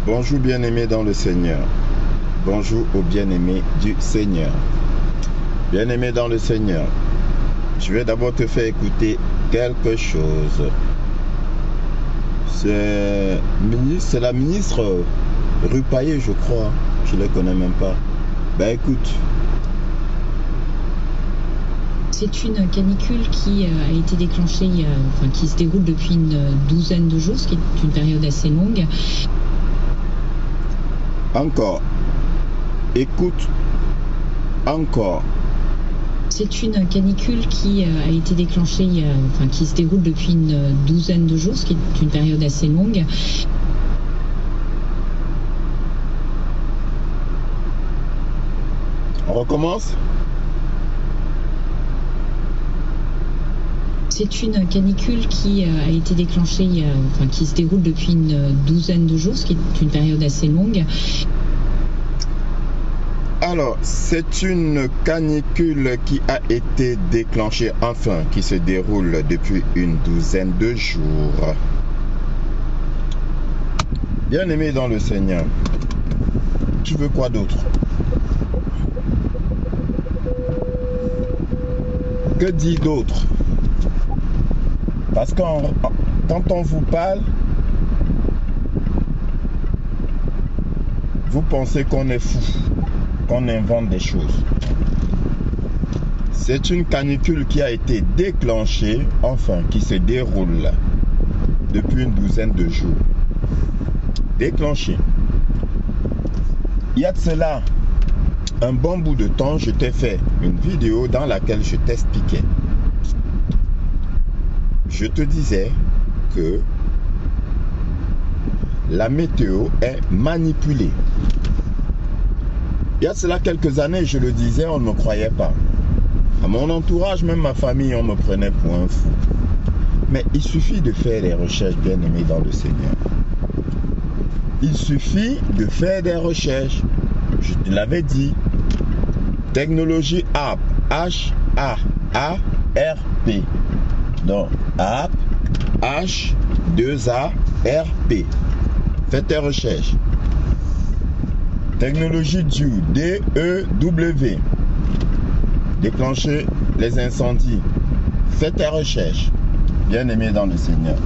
Bonjour bien-aimés dans le Seigneur. Bonjour aux bien-aimés du Seigneur. Bien-aimés dans le Seigneur, je vais d'abord te faire écouter quelque chose. C'est la ministre Rupaillé, je crois. Je ne la connais même pas. Ben écoute. C'est une canicule qui a été déclenchée, qui se déroule depuis une douzaine de jours, ce qui est une période assez longue. Encore. Écoute. Encore. C'est une canicule qui a été déclenchée, qui se déroule depuis une douzaine de jours, ce qui est une période assez longue. On recommence ? C'est une canicule qui a été déclenchée, qui se déroule depuis une douzaine de jours, ce qui est une période assez longue. Alors, c'est une canicule qui a été déclenchée, qui se déroule depuis une douzaine de jours. Bien-aimé dans le Seigneur, tu veux quoi d'autre? Que dit d'autre? Parce que quand on vous parle, vous pensez qu'on est fou, qu'on invente des choses. C'est une canicule qui a été déclenchée, qui se déroule depuis une douzaine de jours. Déclenchée. Il y a de cela un bon bout de temps, je t'ai fait une vidéo dans laquelle je t'expliquais. Je te disais que la météo est manipulée. Il y a cela quelques années, je le disais, on ne me croyait pas. À mon entourage, même ma famille, on me prenait pour un fou. Mais il suffit de faire des recherches, bien-aimés dans le Seigneur. Il suffit de faire des recherches. Je te l'avais dit. Technologie HARP. H-A-A-R-P. Donc, HARP. H-2-A-R-P. Faites tes recherches. Technologie DEW. D-E-W. Déclencher les incendies. Faites tes recherches. Bien-aimés dans le Seigneur.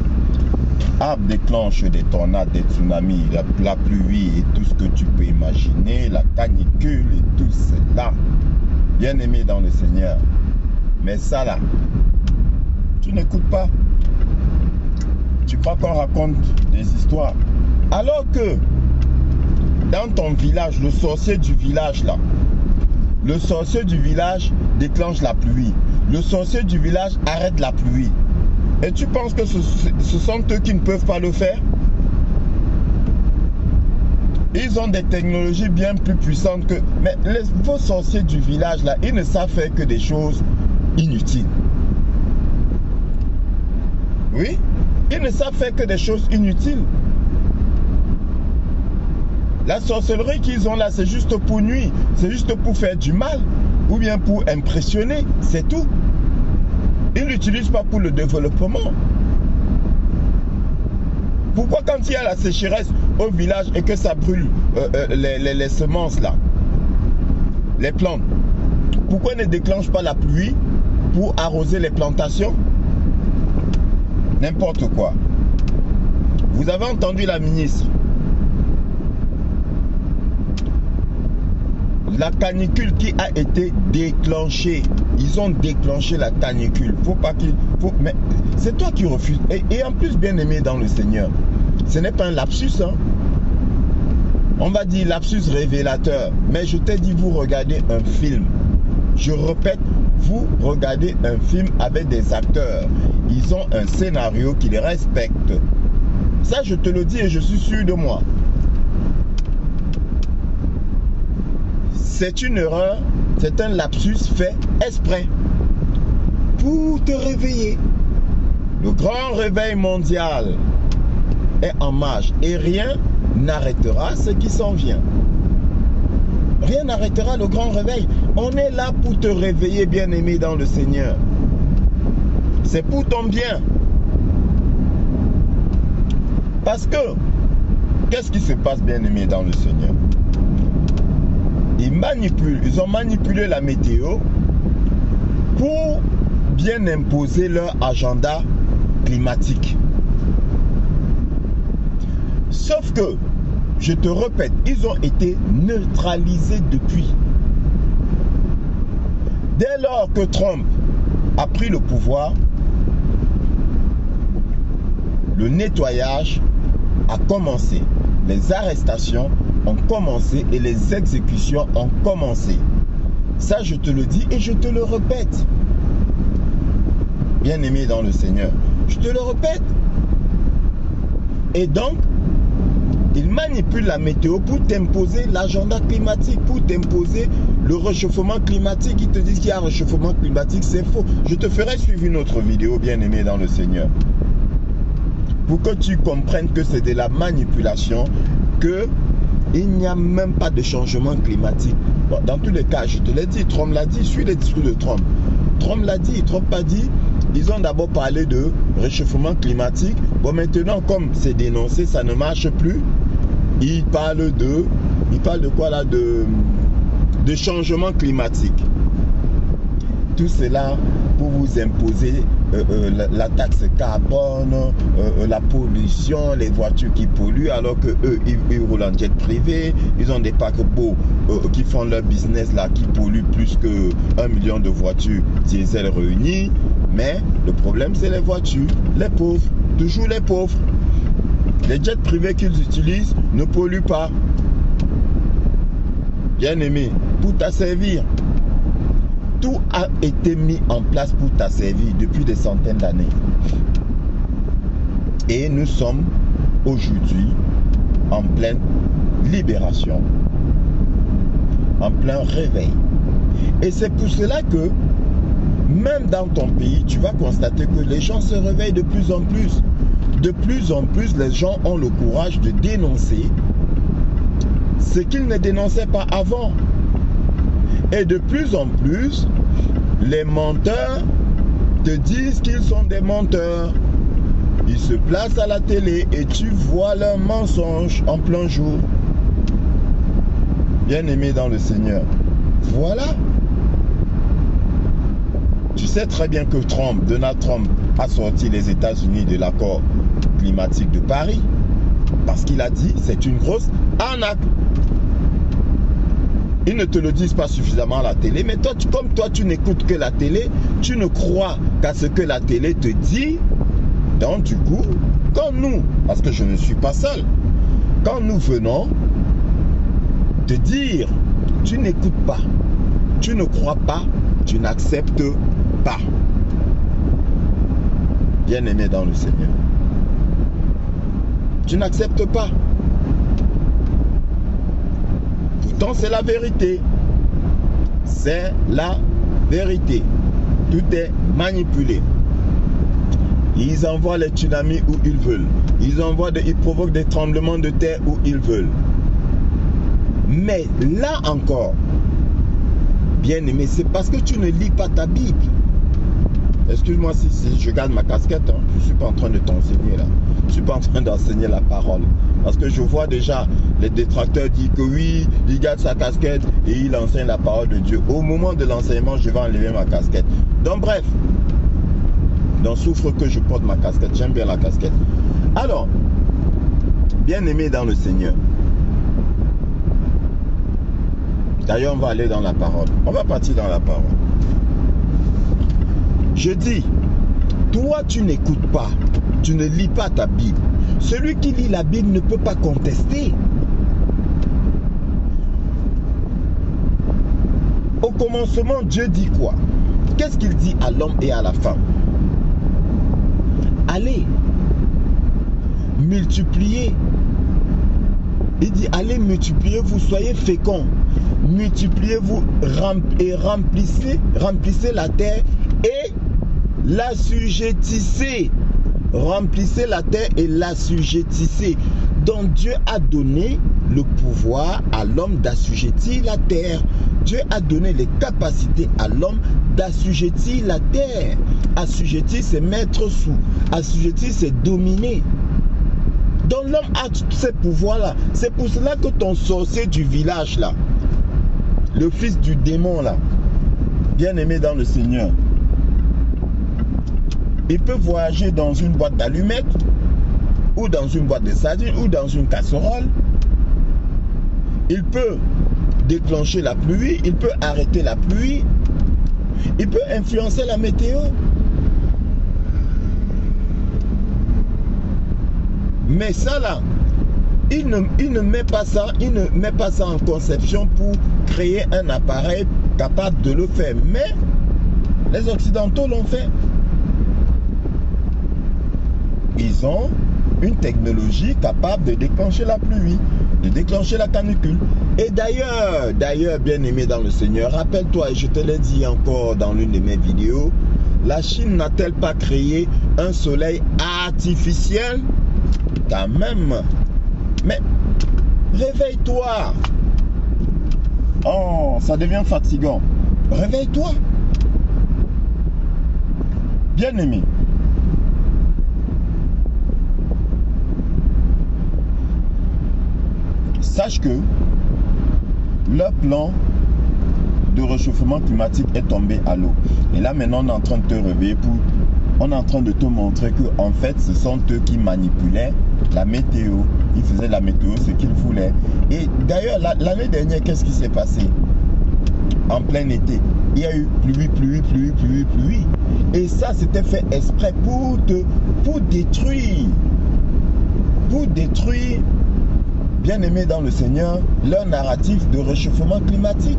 HARP déclenche des tornades, des tsunamis, la pluie et tout ce que tu peux imaginer, la canicule et tout cela. Bien-aimés dans le Seigneur. Mais ça là, tu n'écoutes pas. Tu crois qu'on raconte des histoires. Alors que dans ton village, le sorcier du village là, le sorcier du village déclenche la pluie. Le sorcier du village arrête la pluie. Et tu penses que ce sont eux qui ne peuvent pas le faire? Ils ont des technologies bien plus puissantes que... Mais vos sorciers du village là, ils ne savent faire que des choses inutiles. Oui, ils ne savent faire que des choses inutiles. La sorcellerie qu'ils ont là, c'est juste pour nuire, c'est juste pour faire du mal, ou bien pour impressionner, c'est tout. Ils ne l'utilisent pas pour le développement. Pourquoi quand il y a la sécheresse au village et que ça brûle les semences là, les plantes, pourquoi ils ne déclenchent pas la pluie pour arroser les plantations? N'importe quoi. Vous avez entendu la ministre. La canicule qui a été déclenchée. Ils ont déclenché la canicule. Faut pas qu'il... Mais c'est toi qui refuses. Et en plus, bien aimé dans le Seigneur, ce n'est pas un lapsus. Hein? On va dire lapsus révélateur. Mais je t'ai dit, vous regardez un film. Je répète, vous regardez un film avec des acteurs. Ils ont un scénario qu'ils respectent. Ça, je te le dis et je suis sûr de moi. C'est une erreur, c'est un lapsus fait exprès pour te réveiller. Le grand réveil mondial est en marche et rien n'arrêtera ce qui s'en vient. Rien n'arrêtera le grand réveil. On est là pour te réveiller, bien-aimé dans le Seigneur. C'est pour ton bien. Parce que qu'est-ce qui se passe, bien-aimés dans le Seigneur? Ils ont manipulé la météo pour bien imposer leur agenda climatique. Sauf que, je te répète, ils ont été neutralisés depuis. Dès lors que Trump a pris le pouvoir, le nettoyage a commencé. Les arrestations ont commencé et les exécutions ont commencé. Ça, je te le dis et je te le répète. Bien-aimé dans le Seigneur, je te le répète. Et donc, ils manipulent la météo pour t'imposer l'agenda climatique, pour t'imposer le réchauffement climatique. Ils te disent qu'il y a un réchauffement climatique, c'est faux. Je te ferai suivre une autre vidéo, bien-aimé dans le Seigneur, pour que tu comprennes que c'est de la manipulation, qu'il n'y a même pas de changement climatique. Bon, dans tous les cas, je te l'ai dit, Trump l'a dit, suis les discours de Trump. Trump l'a dit, Trump a dit, ils ont d'abord parlé de réchauffement climatique. Bon, maintenant, comme c'est dénoncé, ça ne marche plus. Ils parlent de quoi là? De changement climatique. Tout cela pour vous imposer la taxe carbone, la pollution, les voitures qui polluent, alors que eux ils roulent en jet privé, ils ont des paquebots qui font leur business là, qui polluent plus que 1 million de voitures diesel réunies. Mais le problème, c'est les voitures, les pauvres, toujours les pauvres. Les jets privés qu'ils utilisent ne polluent pas. Bien aimé, pour t'asservir. Tout a été mis en place pour t'asservir depuis des centaines d'années. Et nous sommes aujourd'hui en pleine libération, en plein réveil. Et c'est pour cela que même dans ton pays, tu vas constater que les gens se réveillent de plus en plus. De plus en plus, les gens ont le courage de dénoncer ce qu'ils ne dénonçaient pas avant. Et de plus en plus, les menteurs te disent qu'ils sont des menteurs. Ils se placent à la télé et tu vois leurs mensonges en plein jour. Bien-aimé dans le Seigneur, voilà. Tu sais très bien que Donald Trump a sorti les États-Unis de l'accord climatique de Paris parce qu'il a dit c'est une grosse arnaque. Ils ne te le disent pas suffisamment à la télé, mais toi, comme toi, tu n'écoutes que la télé, tu ne crois qu'à ce que la télé te dit. Donc, du coup, quand nous, parce que je ne suis pas seul, quand nous venons te dire, tu n'écoutes pas, tu ne crois pas, tu n'acceptes pas. Bien-aimé dans le Seigneur, tu n'acceptes pas. Pourtant, c'est la vérité. C'est la vérité. Tout est manipulé. Ils envoient les tsunamis où ils veulent. Ils provoquent des tremblements de terre où ils veulent. Mais là encore, bien aimé, c'est parce que tu ne lis pas ta Bible. Excuse-moi si je garde ma casquette, hein. Je ne suis pas en train de t'enseigner là. Je ne suis pas en train d'enseigner la parole. Parce que je vois déjà les détracteurs dire que oui, il garde sa casquette et il enseigne la parole de Dieu. Au moment de l'enseignement, je vais enlever ma casquette. Donc bref, donc souffre que je porte ma casquette. J'aime bien la casquette. Alors, bien aimé dans le Seigneur. D'ailleurs, on va aller dans la parole. On va partir dans la parole. Je dis, toi tu n'écoutes pas, tu ne lis pas ta Bible. Celui qui lit la Bible ne peut pas contester. Au commencement, Dieu dit quoi? Qu'est-ce qu'il dit à l'homme et à la femme? Allez, multipliez. Il dit, allez multipliez, vous soyez féconds. Multipliez-vous et remplissez la terre et l'assujettissez. Remplissez la terre et l'assujettissez. Donc Dieu a donné le pouvoir à l'homme d'assujettir la terre. Dieu a donné les capacités à l'homme d'assujettir la terre. Assujettir, c'est mettre sous. Assujettir, c'est dominer. Donc l'homme a tous ces pouvoirs-là. C'est pour cela que ton sorcier du village, là, le fils du démon, là, bien-aimé dans le Seigneur, il peut voyager dans une boîte d'allumettes, ou dans une boîte de sardines, ou dans une casserole. Il peut déclencher la pluie, il peut arrêter la pluie, il peut influencer la météo. Mais ça là, il ne met pas ça, en conception pour créer un appareil capable de le faire. Mais les Occidentaux l'ont fait. Ils ont une technologie capable de déclencher la pluie, de déclencher la canicule. Et d'ailleurs, bien-aimé dans le Seigneur, rappelle-toi, et je te l'ai dit encore dans l'une de mes vidéos, la Chine n'a-t-elle pas créé un soleil artificiel? Quand même. Mais réveille-toi. Oh, ça devient fatigant. Réveille-toi. Bien-aimé. Sache que leur plan de réchauffement climatique est tombé à l'eau. Et là maintenant on est en train de te réveiller on est en train de te montrer que en fait ce sont eux qui manipulaient la météo. Ils faisaient la météo ce qu'ils voulaient. Et d'ailleurs l'année dernière, qu'est-ce qui s'est passé? En plein été, il y a eu pluie. Et ça c'était fait exprès pour détruire. Bien-aimés dans le Seigneur, leur narratif de réchauffement climatique.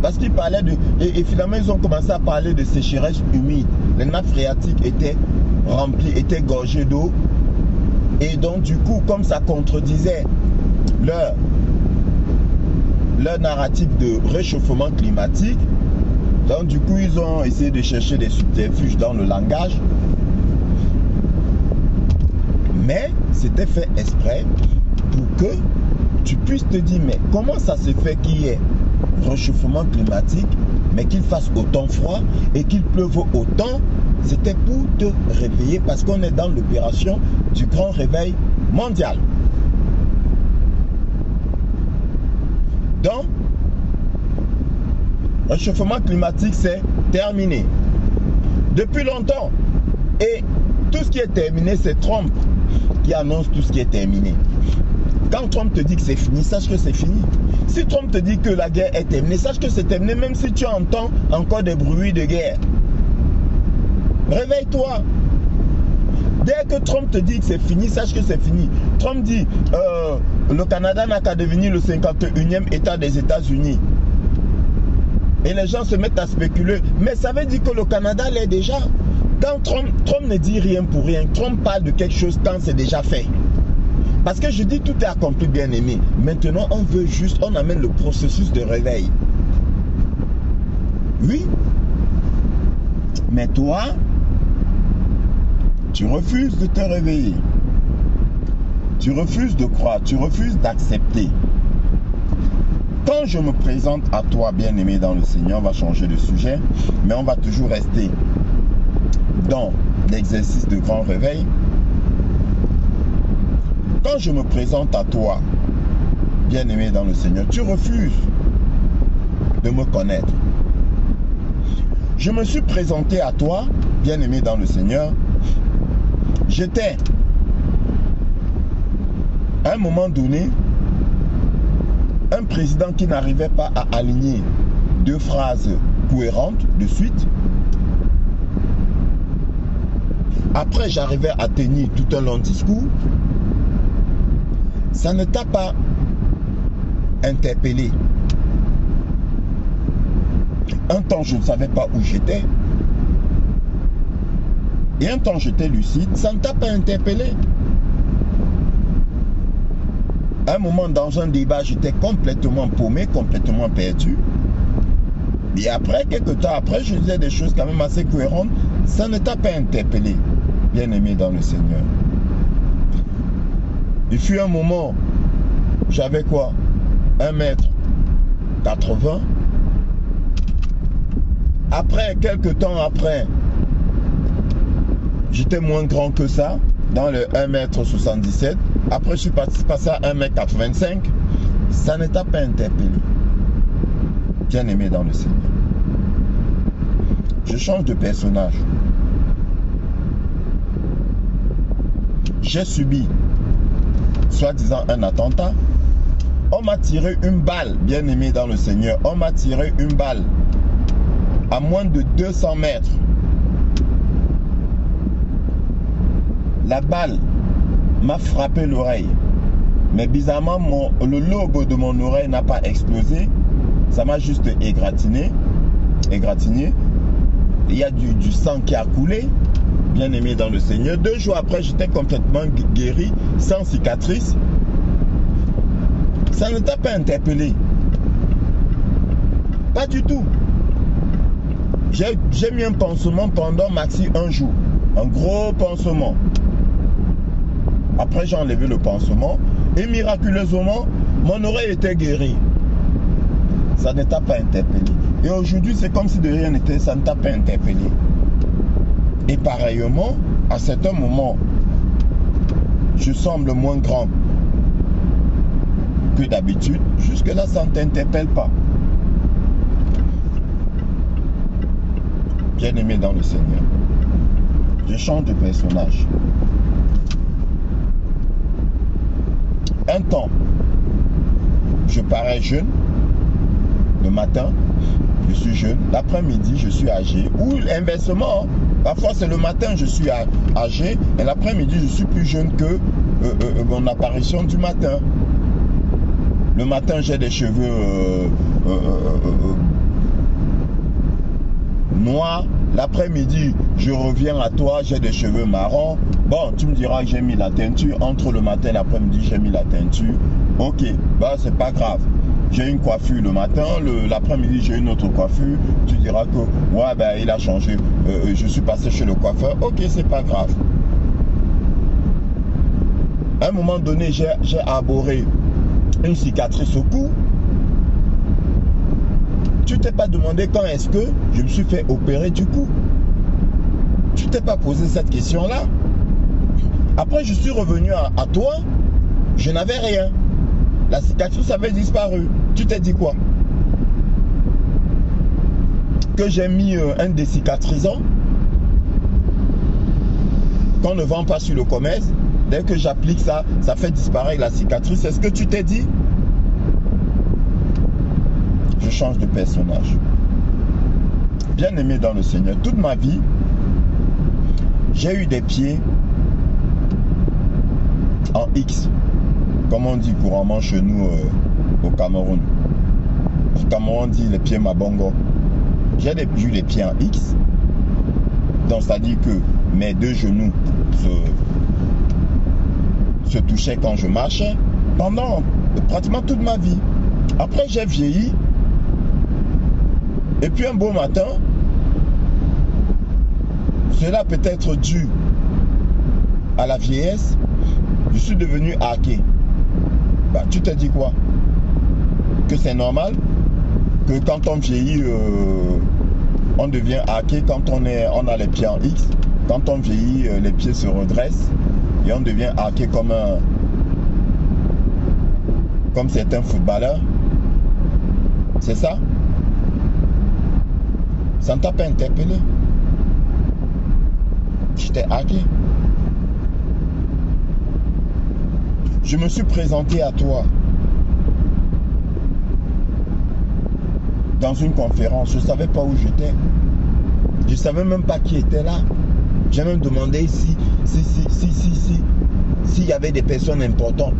Parce qu'ils parlaient et finalement ils ont commencé à parler de sécheresse humide. Les nappes phréatiques étaient remplies, étaient gorgées d'eau. Et donc du coup, comme ça contredisait leur narratif de réchauffement climatique, donc du coup ils ont essayé de chercher des subterfuges dans le langage. Mais c'était fait exprès pour que tu puisses te dire, mais comment ça se fait qu'il y ait réchauffement climatique, mais qu'il fasse autant froid et qu'il pleuve autant? C'était pour te réveiller parce qu'on est dans l'opération du grand réveil mondial. Donc, réchauffement climatique, c'est terminé. Depuis longtemps. Et tout ce qui est terminé, c'est Trump qui annonce tout ce qui est terminé. Quand Trump te dit que c'est fini, sache que c'est fini. Si Trump te dit que la guerre est terminée, sache que c'est terminé, même si tu entends encore des bruits de guerre. Réveille-toi. Dès que Trump te dit que c'est fini, sache que c'est fini. Trump dit, le Canada n'a qu'à devenir le 51e État des États-Unis. Et les gens se mettent à spéculer. Mais ça veut dire que le Canada l'est déjà. Quand Trump ne dit rien pour rien, Trump parle de quelque chose quand c'est déjà fait. Parce que je dis tout est accompli, bien aimé. Maintenant, on veut juste, on amène le processus de réveil. Oui. Mais toi, tu refuses de te réveiller. Tu refuses de croire, tu refuses d'accepter. Quand je me présente à toi, bien aimé dans le Seigneur, on va changer de sujet, mais on va toujours rester dans l'exercice de grand réveil. Quand je me présente à toi, bien-aimé dans le Seigneur, tu refuses de me connaître. Je me suis présenté à toi, bien-aimé dans le Seigneur. J'étais, à un moment donné, un président qui n'arrivait pas à aligner deux phrases cohérentes de suite. Après, j'arrivais à tenir tout un long discours. Ça ne t'a pas interpellé. Un temps, je ne savais pas où j'étais. Et un temps, j'étais lucide. Ça ne t'a pas interpellé. À un moment, dans un débat, j'étais complètement paumé, complètement perdu. Et après, quelques temps après, je disais des choses quand même assez cohérentes. Ça ne t'a pas interpellé, bien-aimé dans le Seigneur. Il fut un moment, j'avais quoi? 1m80. Après, quelques temps après, j'étais moins grand que ça. dans le 1m77. Après, je suis passé à 1m85. Ça ne t'a pas interpellé. Bien aimé dans le Seigneur. Je change de personnage. J'ai subi, soi-disant, un attentat. On m'a tiré une balle, bien aimé dans le Seigneur. On m'a tiré une balle à moins de 200 mètres. La balle m'a frappé l'oreille. Mais bizarrement, le lobe de mon oreille n'a pas explosé. Ça m'a juste égratigné. Il y a du sang qui a coulé. Bien aimé dans le Seigneur. 2 jours après, j'étais complètement guéri, sans cicatrice. Ça ne t'a pas interpellé. Pas du tout. J'ai mis un pansement pendant maxi 1 jour. Un gros pansement. Après, j'ai enlevé le pansement. Et miraculeusement, mon oreille était guérie. Ça ne t'a pas interpellé. Et aujourd'hui, c'est comme si de rien n'était, ça ne t'a pas interpellé. Et pareillement, à certains moments, je semble moins grand que d'habitude. Jusque-là, ça ne t'interpelle pas. Bien aimé dans le Seigneur. Je change de personnage. Un temps, je parais jeune. Le matin, je suis jeune. L'après-midi, je suis âgé. Ou inversement, parfois c'est le matin, je suis âgé. Et l'après-midi, je suis plus jeune que mon apparition du matin. Le matin, j'ai des cheveux noirs. L'après-midi, je reviens à toi, j'ai des cheveux marrons. Bon, tu me diras que j'ai mis la teinture. Entre le matin et l'après-midi, j'ai mis la teinture. Ok, bah c'est pas grave. J'ai une coiffure le matin, l'après-midi j'ai une autre coiffure. Tu diras que ouais ben il a changé. Je suis passé chez le coiffeur. Ok, c'est pas grave. À un moment donné, j'ai arboré une cicatrice au cou. Tu t'es pas demandé quand est-ce que je me suis fait opérer du cou. Tu t'es pas posé cette question-là. Après, je suis revenu à toi. Je n'avais rien. La cicatrice avait disparu. Tu t'es dit quoi? Que j'ai mis un décicatrisant qu'on ne vend pas sur le commerce. Dès que j'applique ça, ça fait disparaître la cicatrice. C'est ce que tu t'es dit? Je change de personnage. Bien aimé dans le Seigneur. Toute ma vie, j'ai eu des pieds en X. Comme on dit couramment chez nous au Cameroun. Au Cameroun, on dit les pieds mabongo. J'ai eu les pieds en X. Donc, c'est-à-dire que mes 2 genoux se touchaient quand je marchais pendant pratiquement toute ma vie. Après, j'ai vieilli. Et puis, un beau matin, cela peut être dû à la vieillesse, je suis devenu hacké. Bah, tu te dis quoi? Que c'est normal? Que quand on vieillit, on devient hacké quand on a les pieds en X. Quand on vieillit, les pieds se redressent et on devient hacké comme certains footballeurs. C'est ça? Ça ne t'a pas interpellé? J'étais hacké. Je me suis présenté à toi dans une conférence. Je ne savais pas où j'étais. Je ne savais même pas qui était là. J'ai même demandé s'il y avait des personnes importantes.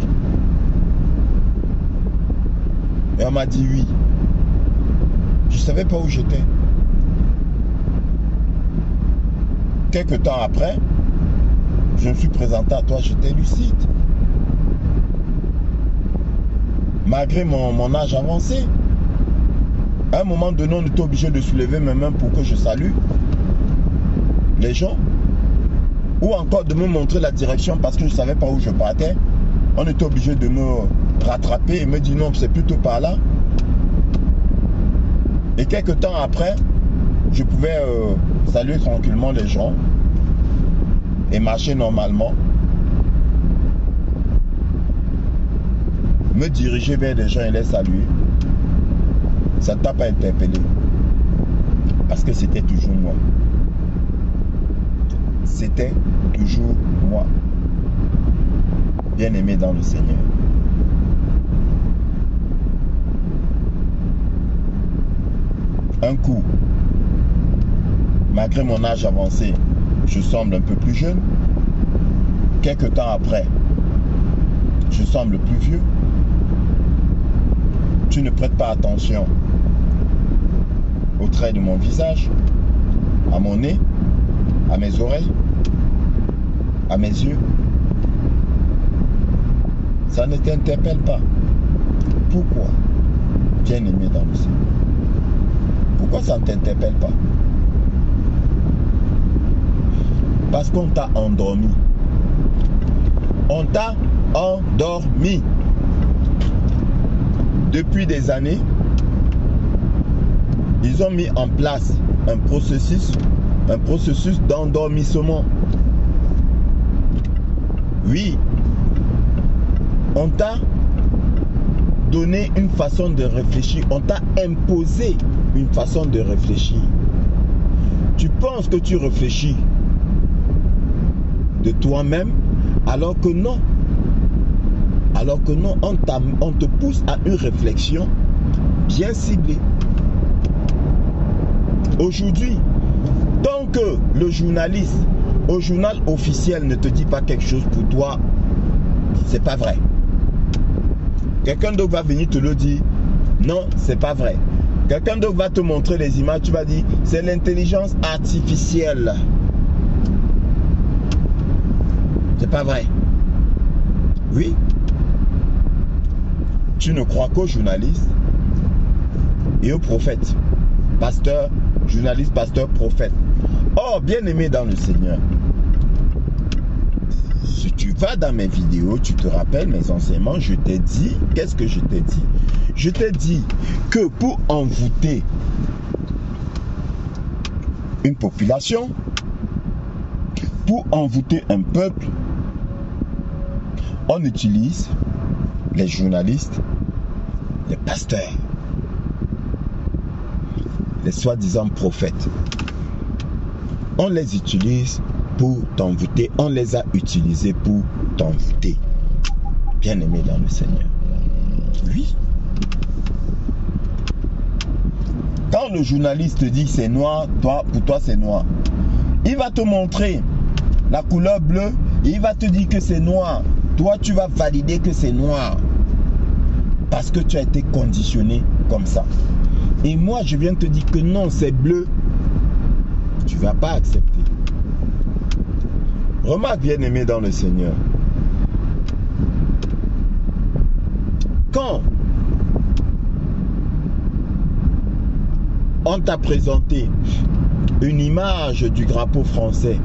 Et on m'a dit oui. Je ne savais pas où j'étais. Quelques temps après, je me suis présenté à toi, j'étais lucide. Malgré mon âge avancé. À un moment donné, on était obligé de soulever mes mains pour que je salue les gens. Ou encore de me montrer la direction parce que je ne savais pas où je partais. On était obligé de me rattraper et me dire non, c'est plutôt par là. Et quelques temps après, je pouvais saluer tranquillement les gens et marcher normalement. me diriger vers des gens et les saluer, ça ne t'a pas interpellé. Parce que c'était toujours moi. C'était toujours moi. Bien-aimé dans le Seigneur. Un coup, malgré mon âge avancé, je semble un peu plus jeune. Quelque temps après, je semble plus vieux. Tu ne prêtes pas attention aux traits de mon visage, à mon nez, à mes oreilles, à mes yeux. Ça ne t'interpelle pas. Pourquoi, bien-aimé dans le Seigneur? Pourquoi ça ne t'interpelle pas? Parce qu'on t'a endormi. On t'a endormi. Depuis des années, ils ont mis en place un processus d'endormissement. Oui, on t'a donné une façon de réfléchir, on t'a imposé une façon de réfléchir. Tu penses que tu réfléchis de toi-même, alors que non. Alors que non, on te pousse à une réflexion bien ciblée. Aujourd'hui, tant que le journaliste au journal officiel ne te dit pas quelque chose pour toi, c'est pas vrai. Quelqu'un d'autre va venir te le dire, non, c'est pas vrai. Quelqu'un d'autre va te montrer les images, tu vas dire, c'est l'intelligence artificielle. C'est pas vrai. Oui. Tu ne crois qu'aux journalistes et aux prophètes. Pasteur, journaliste, pasteur, prophète. Oh, bien-aimé dans le Seigneur. Si tu vas dans mes vidéos, tu te rappelles mes enseignements, je t'ai dit, qu'est-ce que je t'ai dit? Je t'ai dit que pour envoûter une population, pour envoûter un peuple, on utilise les journalistes, les pasteurs, les soi-disant prophètes. On les utilise pour t'envoûter. On les a utilisés pour t'envoûter. Bien-aimé dans le Seigneur. Oui. Quand le journaliste te dit c'est noir, pour toi c'est noir. Il va te montrer la couleur bleue et il va te dire que c'est noir. Toi, tu vas valider que c'est noir. Parce que tu as été conditionné comme ça. Et moi, je viens te dire que non, c'est bleu. Tu ne vas pas accepter. Remarque, bien-aimé dans le Seigneur. Quand on t'a présenté une image du drapeau français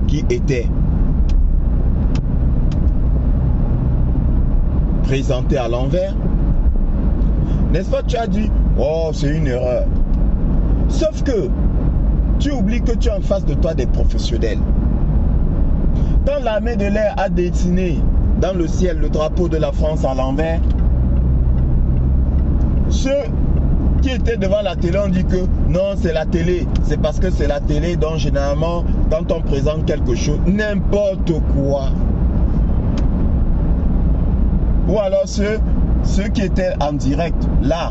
qui était présenté à l'envers, n'est-ce pas, tu as dit, oh, c'est une erreur. Sauf que tu oublies que tu as en face de toi des professionnels. Quand l'armée de l'air a dessiné dans le ciel le drapeau de la France à l'envers, ceux qui étaient devant la télé ont dit que non, c'est la télé. C'est parce que c'est la télé, donc généralement, quand on présente quelque chose, n'importe quoi. Ou alors ceux qui étaient en direct, là,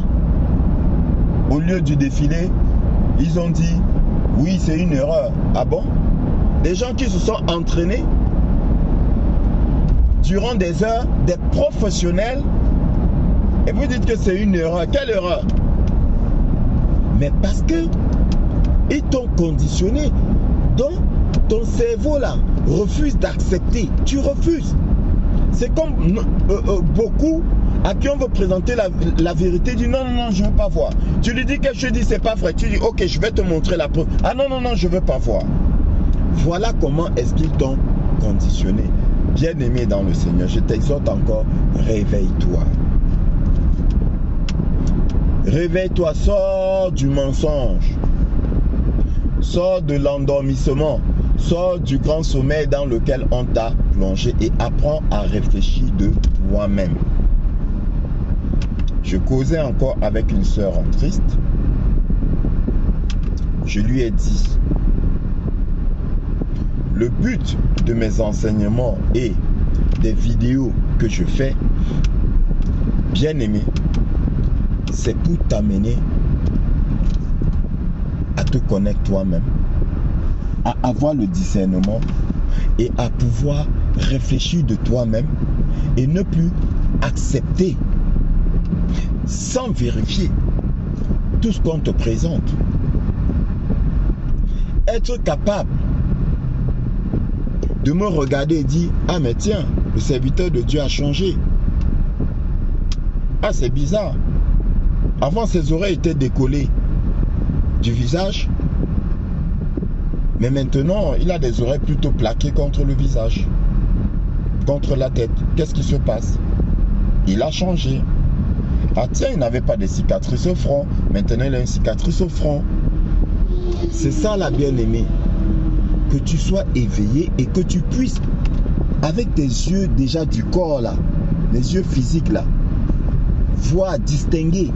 au lieu du défilé, ils ont dit, oui, c'est une erreur. Ah bon? Des gens qui se sont entraînés durant des heures, des professionnels, et vous dites que c'est une erreur. Quelle erreur? Mais parce que ils t'ont conditionné. Donc, ton cerveau là refuse d'accepter. Tu refuses. C'est comme beaucoup à qui on veut présenter la vérité, dit non, non, non, je ne veux pas voir. Tu lui dis quelque chose, dit c'est pas vrai. Tu dis ok, je vais te montrer la preuve. Ah non, non, non, je ne veux pas voir. Voilà comment est-ce qu'ils t'ont conditionné. Bien-aimé dans le Seigneur, je t'exhorte encore, réveille-toi. Réveille-toi, sors du mensonge. Sors de l'endormissement. Sors du grand sommeil dans lequel on t'a plongé et apprends à réfléchir de toi-même. Je causais encore avec une sœur en triste. Je lui ai dit, le but de mes enseignements et des vidéos que je fais, bien aimé, c'est pour t'amener à te connaître toi-même, à avoir le discernement et à pouvoir réfléchir de toi-même et ne plus accepter sans vérifier tout ce qu'on te présente. Être capable de me regarder et dire, ah mais tiens, le serviteur de Dieu a changé. Ah, c'est bizarre. Avant, ses oreilles étaient décollées du visage. Mais maintenant, il a des oreilles plutôt plaquées contre le visage. Contre la tête. Qu'est-ce qui se passe? Il a changé. Ah tiens, il n'avait pas de cicatrices au front. Maintenant, il a une cicatrice au front. C'est ça la bien-aimée. Que tu sois éveillé et que tu puisses, avec tes yeux déjà du corps là, les yeux physiques là, voir, distinguer,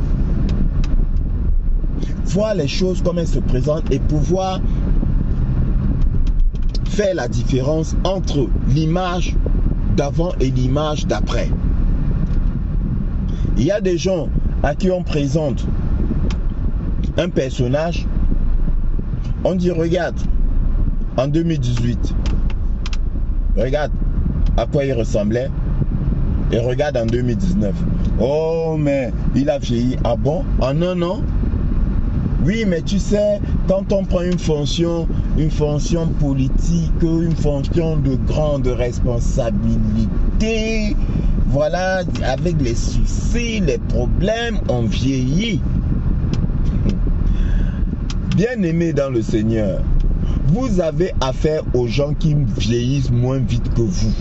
voir les choses comme elles se présentent et pouvoir faire la différence entre l'image d'avant et l'image d'après. Il y a des gens à qui on présente un personnage, on dit regarde, en 2018, regarde à quoi il ressemblait et regarde en 2019. Oh mais il a vieilli. Ah bon? En un an? Oui, mais tu sais, quand on prend une fonction politique, une fonction de grande responsabilité, voilà, avec les soucis, les problèmes, on vieillit. Bien-aimés dans le Seigneur, vous avez affaire aux gens qui vieillissent moins vite que vous.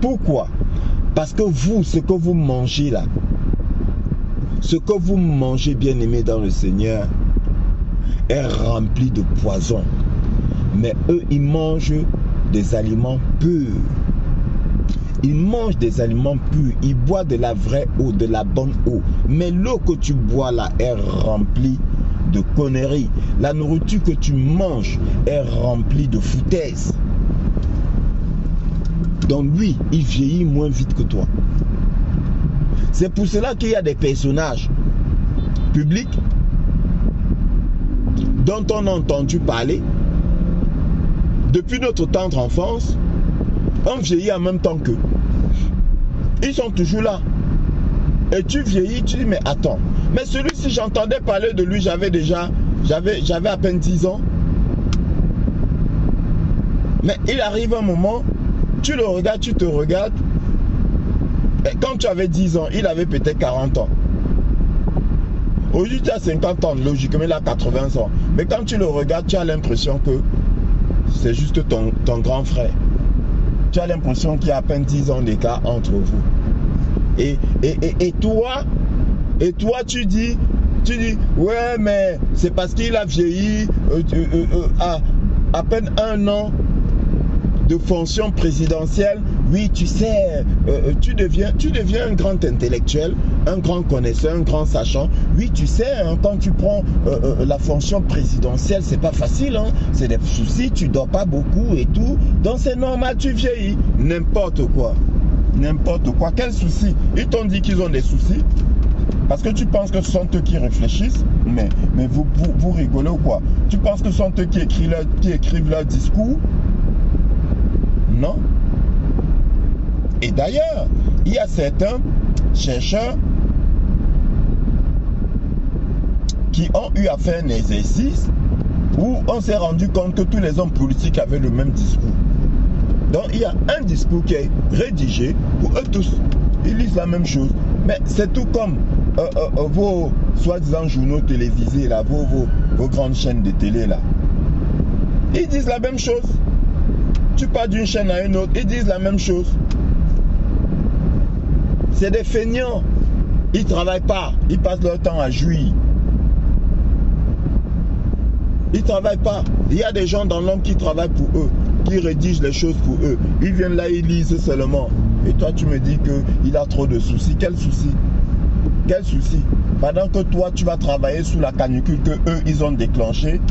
Pourquoi? Parce que vous, ce que vous mangez là, ce que vous mangez, bien-aimés dans le Seigneur, est rempli de poison. Mais eux, ils mangent des aliments purs. Ils mangent des aliments purs. Ils boivent de la vraie eau, de la bonne eau. Mais l'eau que tu bois là est remplie de conneries. La nourriture que tu manges est remplie de foutaises. Donc lui, il vieillit moins vite que toi. C'est pour cela qu'il y a des personnages publics dont on a entendu parler depuis notre tendre enfance. On vieillit en même temps qu'eux. Ils sont toujours là. Et tu vieillis, tu dis mais attends. Mais celui-ci, j'entendais parler de lui, j'avais à peine 10 ans. Mais il arrive un moment, tu le regardes, tu te regardes. Et quand tu avais 10 ans, il avait peut-être 40 ans. Aujourd'hui, tu as 50 ans, logiquement, il a 80 ans. Mais quand tu le regardes, tu as l'impression que c'est juste ton grand frère. Tu as l'impression qu'il y a à peine 10 ans d'écart entre vous. Et toi, tu dis, ouais, mais c'est parce qu'il a vieilli à peine un an de fonction présidentielle. Oui, tu sais, tu deviens un grand intellectuel, un grand connaisseur, un grand sachant. Oui, tu sais, hein, quand tu prends la fonction présidentielle, c'est pas facile, hein, c'est des soucis, tu dors pas beaucoup et tout. Donc c'est normal, tu vieillis. N'importe quoi. N'importe quoi. Quel souci? Ils t'ont dit qu'ils ont des soucis parce que tu penses que ce sont eux qui réfléchissent. Mais vous rigolez ou quoi? Tu penses que ce sont eux qui écrivent leur discours? Non. Et d'ailleurs, il y a certains chercheurs qui ont eu à faire un exercice où on s'est rendu compte que tous les hommes politiques avaient le même discours. Donc il y a un discours qui est rédigé pour eux tous. Ils lisent la même chose. Mais c'est tout comme vos soi-disant journaux télévisés, là, vos grandes chaînes de télé là. Ils disent la même chose. Tu pars d'une chaîne à une autre, ils disent la même chose. C'est des feignants. Ils ne travaillent pas. Ils passent leur temps à jouir. Ils ne travaillent pas. Il y a des gens dans l'homme qui travaillent pour eux, qui rédigent les choses pour eux. Ils viennent là, ils lisent seulement. Et toi, tu me dis qu'il a trop de soucis. Quel souci? Quel souci? Pendant que toi, tu vas travailler sous la canicule que eux, ils ont déclenché.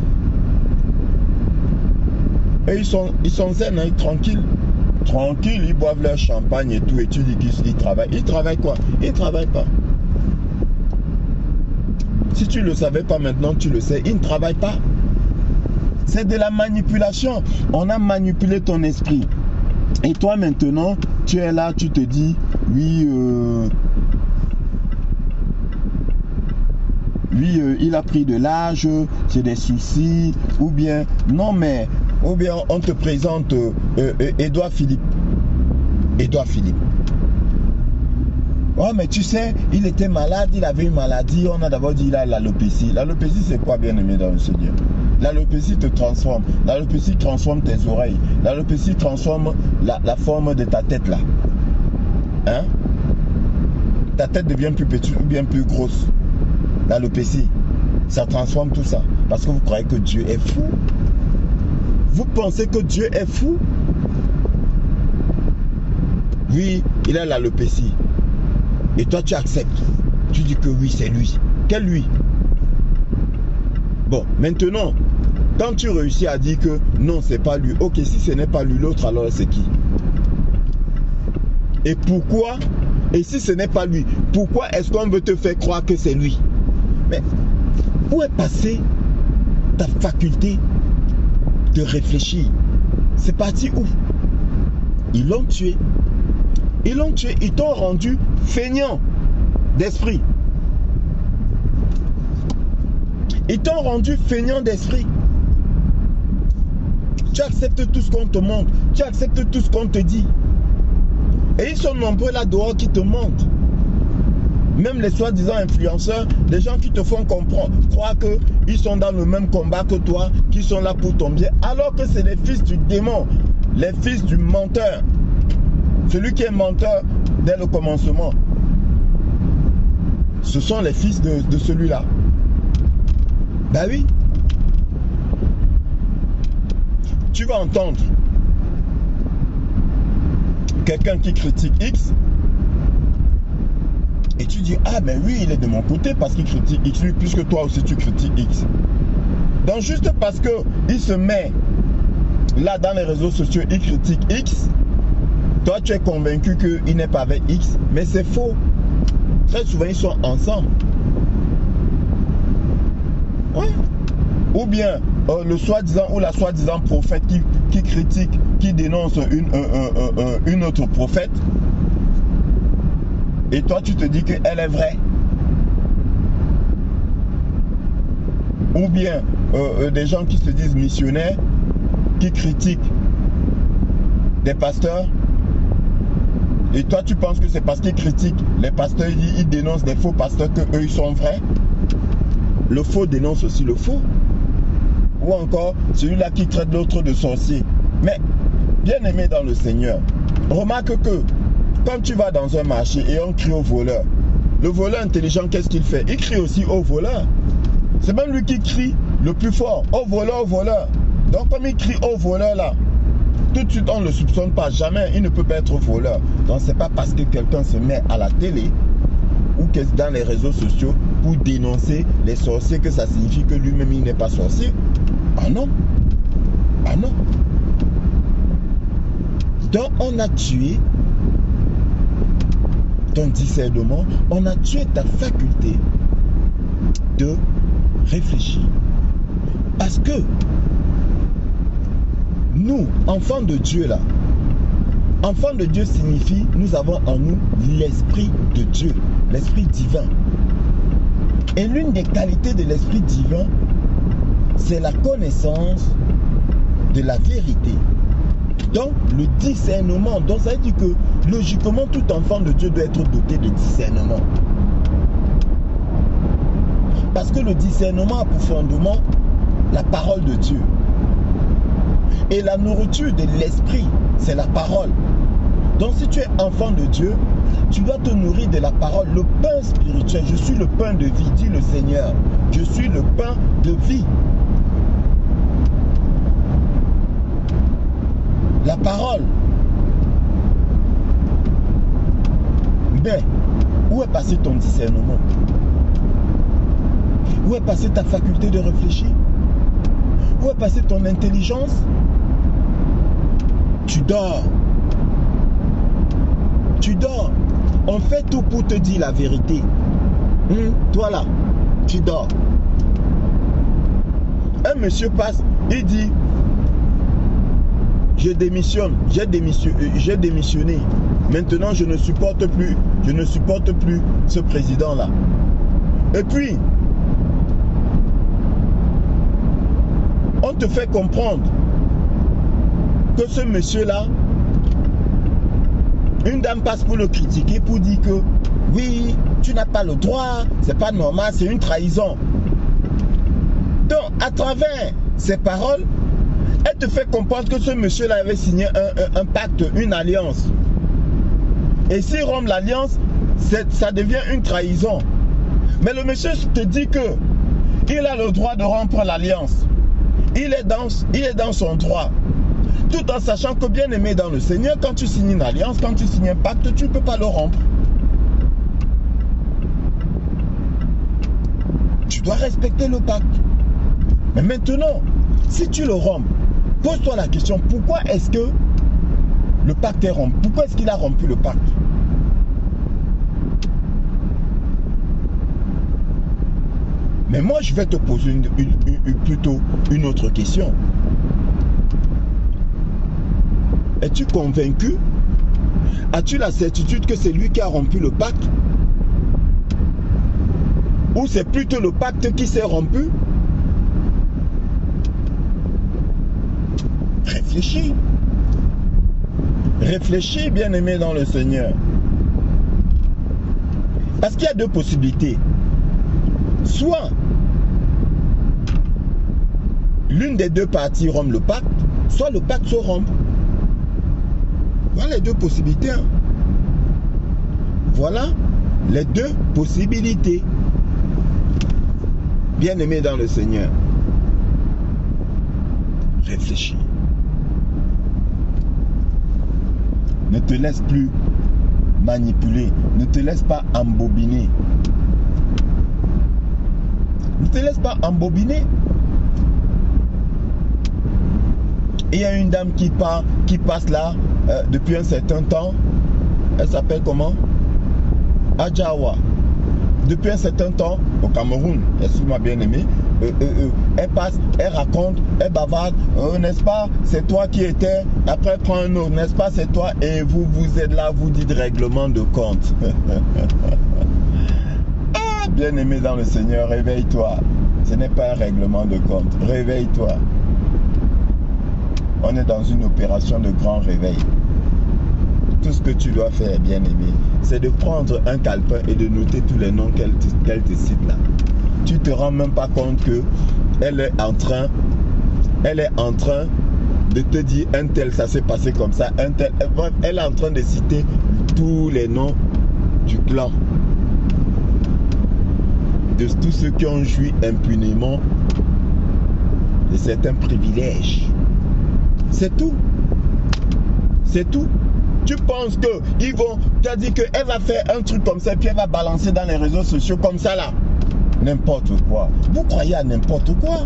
Et ils sont zen, hein, tranquilles. Tranquilles, ils boivent leur champagne et tout. Et tu dis qu'ils travaillent. Ils travaillent quoi? Ils ne travaillent pas. Si tu ne le savais pas maintenant, tu le sais. Ils ne travaillent pas. C'est de la manipulation. On a manipulé ton esprit. Et toi maintenant, tu es là, tu te dis, oui, il a pris de l'âge, c'est des soucis, ou bien, non mais, ou bien on te présente Édouard Philippe. Édouard Philippe. Oh mais tu sais, il était malade, il avait une maladie, on a d'abord dit il a l'alopécie. L'alopécie c'est quoi, bien aimé dans le Seigneur? L'alopécie te transforme, l'alopécie transforme tes oreilles, l'alopécie transforme la forme de ta tête là. Hein? Ta tête devient plus petite ou bien plus grosse. L'alopécie, ça transforme tout ça. Parce que vous croyez que Dieu est fou. Vous pensez que Dieu est fou? Oui, il a l'alopécie. Et toi, tu acceptes. Tu dis que oui, c'est lui. Quel lui? Bon, maintenant, quand tu réussis à dire que non, c'est pas lui. Ok, si ce n'est pas lui, l'autre, alors c'est qui? Et pourquoi? Et si ce n'est pas lui, pourquoi est-ce qu'on veut te faire croire que c'est lui? Mais où est passée ta faculté de réfléchir? C'est parti où? Ils l'ont tué. Ils l'ont tué, ils t'ont rendu feignant d'esprit. Ils t'ont rendu feignant d'esprit. Tu acceptes tout ce qu'on te montre. Tu acceptes tout ce qu'on te dit. Et ils sont nombreux là dehors qui te mentent. Même les soi-disant influenceurs, des gens qui te font comprendre, croire qu'ils sont dans le même combat que toi, qui sont là pour ton bien, alors que c'est les fils du démon, les fils du menteur. Celui qui est menteur dès le commencement. Ce sont les fils de celui-là. Ben oui. Tu vas entendre quelqu'un qui critique X et tu dis, ah ben oui, il est de mon côté parce qu'il critique X, lui, puisque toi aussi tu critiques X. Donc juste parce que il se met là dans les réseaux sociaux, il critique X, toi tu es convaincu qu'il n'est pas avec X, mais c'est faux. Très souvent ils sont ensemble. Ouais. Ou bien le soi-disant ou la soi-disant prophète qui critique, qui dénonce une autre prophète. Et toi tu te dis qu'elle est vraie. Ou bien des gens qui se disent missionnaires, qui critiquent des pasteurs. Et toi tu penses que c'est parce qu'ils critiquent les pasteurs, ils dénoncent des faux pasteurs que eux ils sont vrais. Le faux dénonce aussi le faux. Ou encore celui-là qui traite l'autre de sorcier. Mais bien aimé dans le Seigneur, remarque que quand tu vas dans un marché et on crie au voleur, le voleur intelligent, qu'est-ce qu'il fait? Il crie aussi au voleur. C'est même lui qui crie le plus fort, au voleur, au voleur. Donc comme il crie au voleur là, tout de suite on ne le soupçonne pas, jamais il ne peut pas être voleur. Donc c'est pas parce que quelqu'un se met à la télé ou que dans les réseaux sociaux pour dénoncer les sorciers que ça signifie que lui-même il n'est pas sorcier. Ah non. Ah non. Donc on a tué ton discernement, on a tué ta faculté de réfléchir. Parce que nous, enfants de Dieu là, enfants de Dieu signifie nous avons en nous l'esprit de Dieu, l'esprit divin. Et l'une des qualités de l'esprit divin, c'est la connaissance de la vérité. Donc le discernement, donc ça veut dire que logiquement tout enfant de Dieu doit être doté de discernement. Parce que le discernement a pour fondement la parole de Dieu. Et la nourriture de l'esprit, c'est la parole. Donc si tu es enfant de Dieu, tu dois te nourrir de la parole, le pain spirituel. Je suis le pain de vie, dit le Seigneur. Je suis le pain de vie. La parole. Mais où est passé ton discernement? Où est passée ta faculté de réfléchir? Où est passée ton intelligence? Tu dors. Tu dors. On fait tout pour te dire la vérité. Toi là, tu dors. Un monsieur passe, il dit, je démissionne, j'ai démissionné. Maintenant, je ne supporte plus ce président-là. Et puis, on te fait comprendre que ce monsieur-là, une dame passe pour le critiquer, pour dire que oui, tu n'as pas le droit, c'est pas normal, c'est une trahison. Donc, à travers ces paroles, elle te fait comprendre que ce monsieur-là avait signé un pacte, une alliance. Et s'il rompt l'alliance, ça devient une trahison. Mais le monsieur te dit que il a le droit de rompre l'alliance. Il est dans son droit. Tout en sachant que, bien aimé dans le Seigneur, quand tu signes une alliance, quand tu signes un pacte, tu ne peux pas le rompre. Tu dois respecter le pacte. Mais maintenant, si tu le rompes, pose-toi la question, pourquoi est-ce que le pacte est rompu? Pourquoi est-ce qu'il a rompu le pacte? Mais moi, je vais te poser plutôt une autre question. Es-tu convaincu? As-tu la certitude que c'est lui qui a rompu le pacte? Ou c'est plutôt le pacte qui s'est rompu? Réfléchis. Réfléchis, bien-aimé dans le Seigneur. Parce qu'il y a deux possibilités. Soit l'une des deux parties rompt le pacte, soit le pacte se rompt. Voilà les deux possibilités. Voilà les deux possibilités. Bien-aimé dans le Seigneur. Réfléchis. Ne te laisse plus manipuler. Ne te laisse pas embobiner. Ne te laisse pas embobiner. Il y a une dame qui passe là depuis un certain temps. Elle s'appelle comment? Adjawa. Depuis un certain temps, au Cameroun, elle est ma bien-aimée, elle passe, elle raconte, elle bavarde, n'est-ce pas, c'est toi qui étais, après prends un autre, n'est-ce pas, c'est toi, et vous êtes là, vous dites règlement de compte. Ah, bien-aimé dans le Seigneur, réveille-toi. Ce n'est pas un règlement de compte, réveille-toi. On est dans une opération de grand réveil. Tout ce que tu dois faire, bien-aimé, c'est de prendre un calepin et de noter tous les noms qu'elle te cite là. Tu ne te rends même pas compte que elle est en train de te dire un tel, ça s'est passé comme ça, un tel. Elle est en train de citer tous les noms du clan. De tous ceux qui ont joui impunément de certains privilèges. C'est tout. C'est tout. Tu penses qu'ils vont, tu as dit qu'elle va faire un truc comme ça et puis elle va balancer dans les réseaux sociaux comme ça là. N'importe quoi. Vous croyez à n'importe quoi.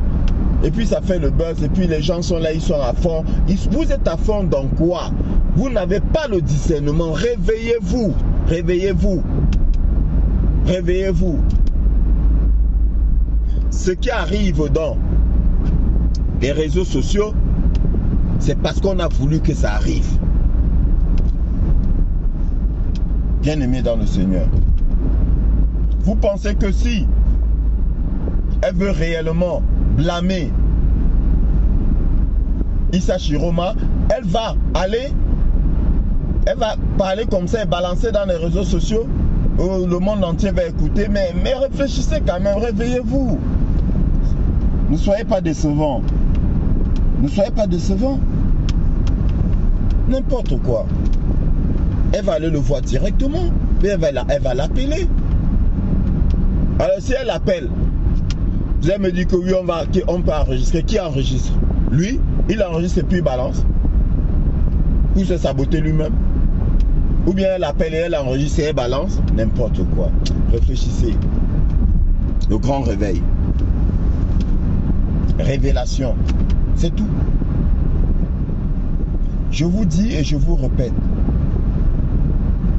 Et puis ça fait le buzz et puis les gens sont là, ils sont à fond. Vous êtes à fond dans quoi? Vous n'avez pas le discernement. Réveillez-vous. Réveillez-vous. Réveillez-vous. Ce qui arrive dans les réseaux sociaux, c'est parce qu'on a voulu que ça arrive. Bien-aimé dans le Seigneur. Vous pensez que si elle veut réellement blâmer Issa Chiroma, elle va parler comme ça et balancer dans les réseaux sociaux, le monde entier va écouter, mais réfléchissez quand même, réveillez-vous. Ne soyez pas décevants. Ne soyez pas décevants. N'importe quoi. Elle va aller le voir directement. Mais elle va l'appeler. Alors si elle appelle, vous allez me dire que oui, on peut enregistrer. Qui enregistre? Lui, il enregistre et puis il balance. Ou se saboter lui-même. Ou bien elle appelle et elle enregistre et elle balance. N'importe quoi. Réfléchissez. Le grand réveil. Révélation. C'est tout. Je vous dis et je vous répète.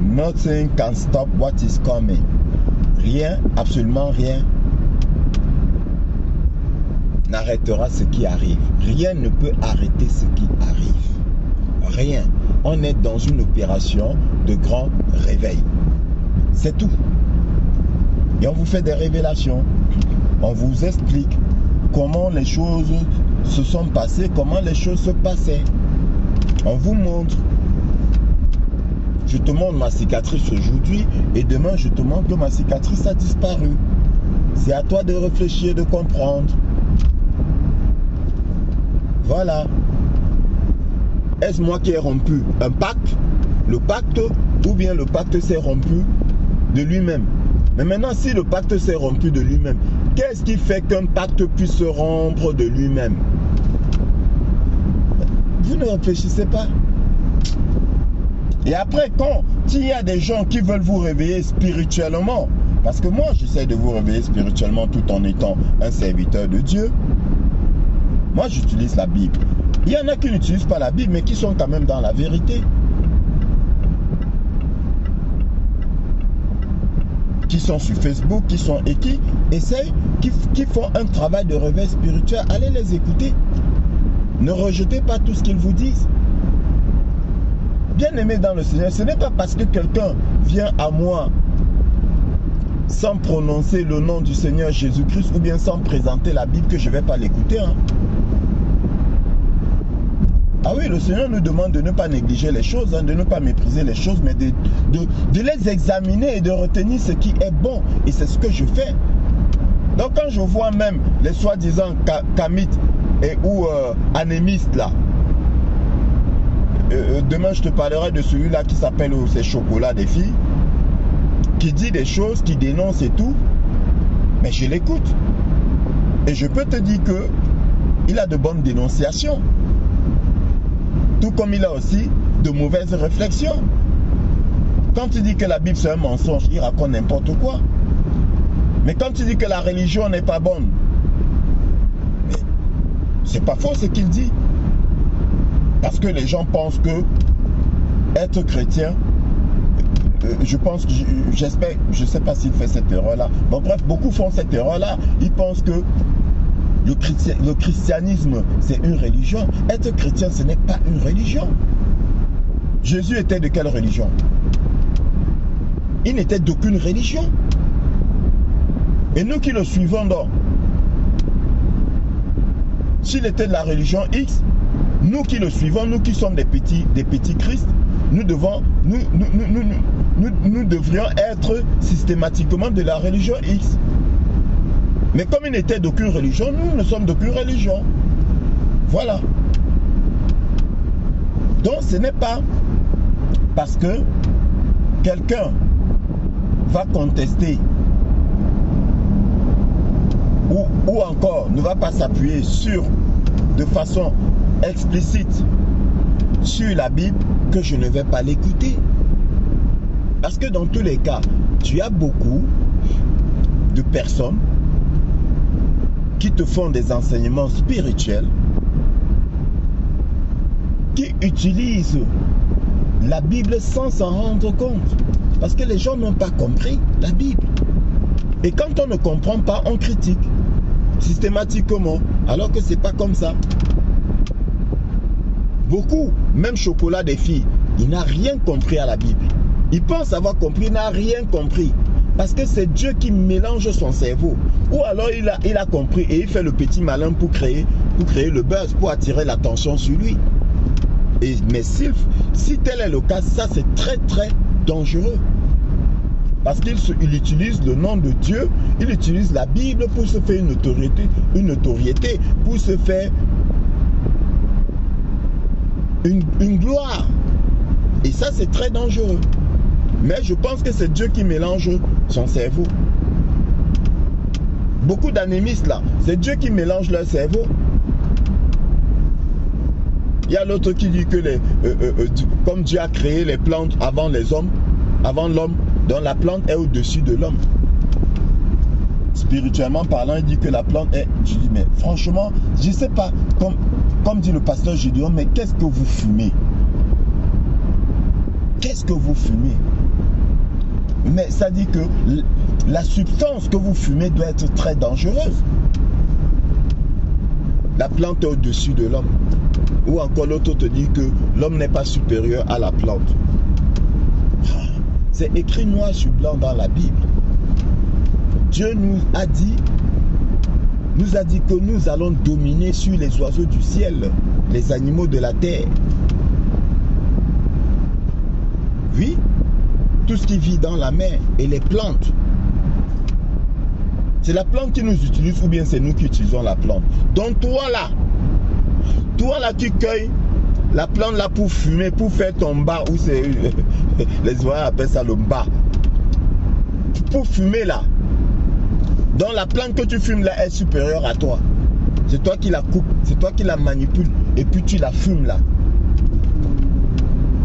Nothing can stop what is coming. Rien, absolument rien, n'arrêtera ce qui arrive. Rien ne peut arrêter ce qui arrive. Rien. On est dans une opération de grand réveil. C'est tout. Et on vous fait des révélations. On vous explique comment les choses se sont passées, comment les choses se passaient. On vous montre. Je te montre ma cicatrice aujourd'hui et demain je te montre que ma cicatrice a disparu. C'est à toi de réfléchir, de comprendre. Voilà. Est-ce moi qui ai rompu un pacte, le pacte, ou bien le pacte s'est rompu de lui-même? Mais maintenant, si le pacte s'est rompu de lui-même, qu'est-ce qui fait qu'un pacte puisse se rompre de lui-même? Vous ne réfléchissez pas. Et après, quand il y a des gens qui veulent vous réveiller spirituellement, parce que moi, j'essaie de vous réveiller spirituellement tout en étant un serviteur de Dieu, moi, j'utilise la Bible. Il y en a qui n'utilisent pas la Bible, mais qui sont quand même dans la vérité. Qui sont sur Facebook, qui sont et qui essayent, qui font un travail de réveil spirituel. Allez les écouter. Ne rejetez pas tout ce qu'ils vous disent. Bien-aimé dans le Seigneur, ce n'est pas parce que quelqu'un vient à moi sans prononcer le nom du Seigneur Jésus-Christ ou bien sans présenter la Bible que je ne vais pas l'écouter. Hein. Ah oui, le Seigneur nous demande de ne pas négliger les choses, hein, de ne pas mépriser les choses, mais de les examiner et de retenir ce qui est bon. Et c'est ce que je fais. Donc quand je vois même les soi-disant kamites ou anémistes là, demain je te parlerai de celui-là qui s'appelle ces chocolats des filles, qui dit des choses, qui dénonce et tout, mais je l'écoute. Et je peux te dire que il a de bonnes dénonciations. Tout comme il a aussi de mauvaises réflexions. Quand tu dis que la Bible c'est un mensonge, il raconte n'importe quoi. Mais quand tu dis que la religion n'est pas bonne, c'est pas faux ce qu'il dit. Parce que les gens pensent que être chrétien, je pense que j'espère, je ne sais pas s'il fait cette erreur-là. Bon bref, beaucoup font cette erreur-là. Ils pensent que le christianisme, c'est une religion. Être chrétien, ce n'est pas une religion. Jésus était de quelle religion? Il n'était d'aucune religion. Et nous qui le suivons donc, s'il était de la religion X, nous qui le suivons, nous qui sommes des petits Christ, nous devrions être systématiquement de la religion X. Mais comme il n'était d'aucune religion, nous ne sommes d'aucune religion. Voilà. Donc ce n'est pas parce que quelqu'un va contester ou encore ne va pas s'appuyer de façon explicite sur la Bible que je ne vais pas l'écouter. Parce que dans tous les cas, tu as beaucoup de personnes qui te font des enseignements spirituels, qui utilisent la Bible sans s'en rendre compte. Parce que les gens n'ont pas compris la Bible. Et quand on ne comprend pas, on critique systématiquement, alors que c'est pas comme ça. Beaucoup, même chocolat des filles, il n'a rien compris à la Bible. Il pense avoir compris, il n'a rien compris. Parce que c'est Dieu qui mélange son cerveau. Ou alors il a compris et il fait le petit malin pour créer le buzz, pour attirer l'attention sur lui. Mais si tel est le cas, ça c'est très très dangereux. Parce qu'il utilise le nom de Dieu, il utilise la Bible pour se faire une notoriété, pour se faire une gloire. Et ça c'est très dangereux. Mais je pense que c'est Dieu qui mélange son cerveau. Beaucoup d'anémistes là, c'est Dieu qui mélange leur cerveau. Il Il y a l'autre qui dit que comme Dieu a créé les plantes avant les hommes, avant l'homme, donc la plante est au-dessus de l'homme. Spirituellement parlant, il dit que la plante est... Je dis, mais franchement, je ne sais pas, comme dit le pasteur Gédéon, mais qu'est-ce que vous fumez? Qu'est-ce que vous fumez? Mais ça dit que la substance que vous fumez doit être très dangereuse. La plante est au-dessus de l'homme. Ou encore l'autre te dit que l'homme n'est pas supérieur à la plante. C'est écrit noir sur blanc dans la Bible. Dieu nous a dit que nous allons dominer sur les oiseaux du ciel, les animaux de la terre. Oui, tout ce qui vit dans la mer et les plantes. C'est la plante qui nous utilise ou bien c'est nous qui utilisons la plante. Donc toi là tu cueilles la plante là pour fumer, pour faire ton bar, ou c'est les oiseaux appellent ça le bar. Pour fumer là. Donc la plante que tu fumes là est supérieure à toi. C'est toi qui la coupes, c'est toi qui la manipules et puis tu la fumes là.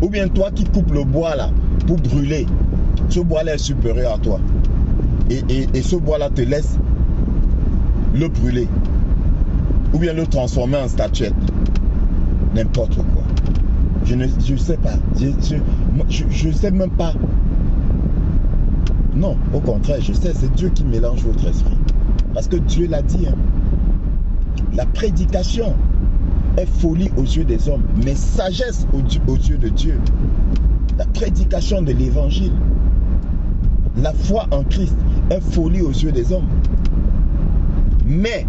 Ou bien toi qui coupes le bois là pour brûler. Ce bois là est supérieur à toi. Et ce bois là te laisse le brûler. Ou bien le transformer en statuette. N'importe quoi. Je sais pas. Je sais même pas. Non, au contraire, je sais, c'est Dieu qui mélange votre esprit. Parce que Dieu l'a dit. Hein. La prédication est folie aux yeux des hommes, mais sagesse aux yeux de Dieu. La prédication de l'évangile, la foi en Christ est folie aux yeux des hommes. Mais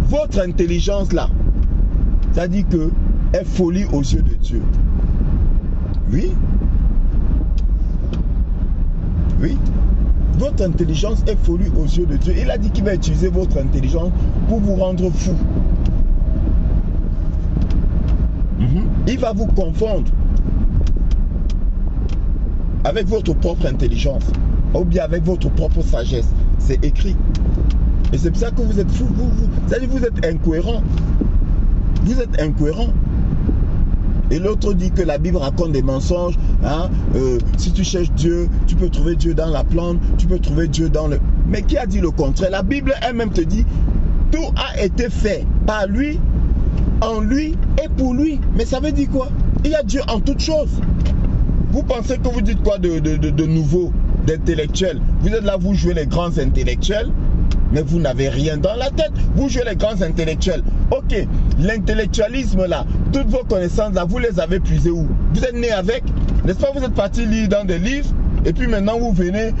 votre intelligence là, ça dit que est folie aux yeux de Dieu. Oui. Oui. Votre intelligence est folie aux yeux de Dieu. Il a dit qu'il va utiliser votre intelligence pour vous rendre fou. Il va vous confondre avec votre propre intelligence ou bien avec votre propre sagesse. C'est écrit. Et c'est pour ça que vous êtes fou. C'est-à-dire que vous êtes incohérent. Vous êtes incohérent. Et l'autre dit que la Bible raconte des mensonges. Hein? Si tu cherches Dieu, tu peux trouver Dieu dans la plante, tu peux trouver Dieu dans le... Mais qui a dit le contraire? La Bible elle-même te dit, tout a été fait par lui, en lui et pour lui. Mais ça veut dire quoi? Il y a Dieu en toutes choses. Vous pensez que vous dites quoi de nouveau, d'intellectuel? Vous êtes là, vous jouez les grands intellectuels, mais vous n'avez rien dans la tête. Vous jouez les grands intellectuels. Ok, l'intellectualisme là, toutes vos connaissances là, vous les avez puisées où? Vous êtes né avec? N'est-ce pas? Vous êtes parti lire dans des livres et puis maintenant vous venez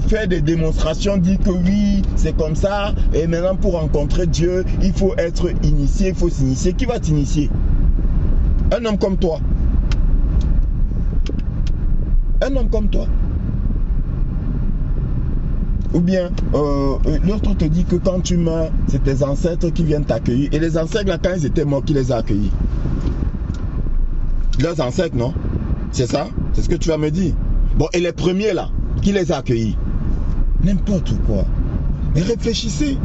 faire des démonstrations, dire que oui, c'est comme ça. Et maintenant pour rencontrer Dieu, il faut être initié, il faut s'initier. Qui va t'initier? Un homme comme toi. Un homme comme toi. Ou bien, l'autre te dit que quand tu meurs, c'est tes ancêtres qui viennent t'accueillir. Et les ancêtres, là, quand ils étaient morts, qui les a accueillis? Leurs ancêtres, non? C'est ça? C'est ce que tu vas me dire. Bon, et les premiers, là, qui les a accueillis? N'importe quoi. Mais réfléchissez.